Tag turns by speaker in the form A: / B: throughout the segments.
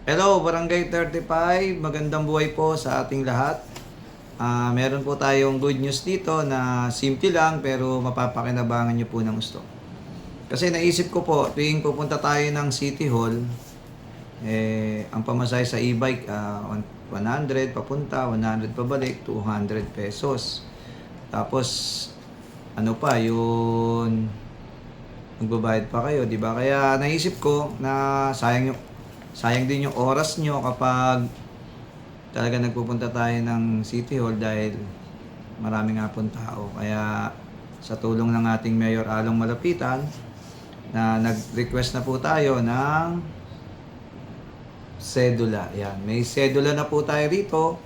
A: Hello, Barangay 35. Magandang buhay po sa ating lahat. Meron po tayong good news dito na simple lang pero mapapakinabangan nyo po ng gusto. Kasi naisip ko po, tuwing pupunta tayo ng City Hall, ang pamasahe sa e-bike, 100 papunta, 100 pabalik, 200 pesos. Tapos, ano pa, yun, magbabayad pa kayo, di ba? Kaya naisip ko na sayang din yung oras nyo kapag talaga nagpupunta tayo ng City Hall dahil marami nga pong tao. Kaya sa tulong ng ating Mayor Along Malapitan na nag-request na po tayo ng sedula. Yan, may sedula na po tayo rito.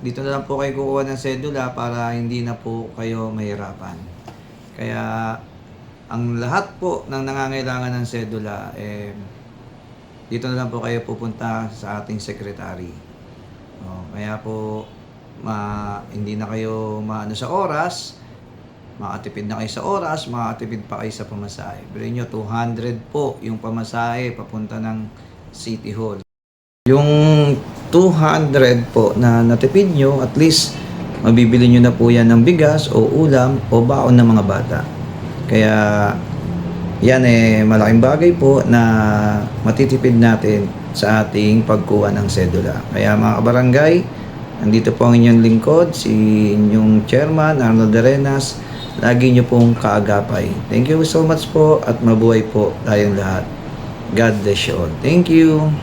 A: Dito na lang po kayo kukuha ng sedula para hindi na po kayo mahirapan. Kaya ang lahat po ng nangangailangan ng sedula, dito na lang po kayo pupunta sa ating secretary. Kaya po, hindi na kayo maano sa oras, makatipid na kayo sa oras, makatipid pa kayo sa pamasahe. Bilhin nyo, 200 po yung pamasahe papunta ng City Hall. Yung 200 po na natipid nyo, at least mabibili nyo na po yan ng bigas o ulam o baon ng mga bata. Kaya yan malaking bagay po na matitipid natin sa ating pagkuha ng sedula. Kaya mga kabarangay, nandito po ang inyong lingkod, si inyong chairman, Arnold Arenas. Lagi nyo pong kaagapay. Thank you so much po at mabuhay po tayong lahat. God bless you all. Thank you.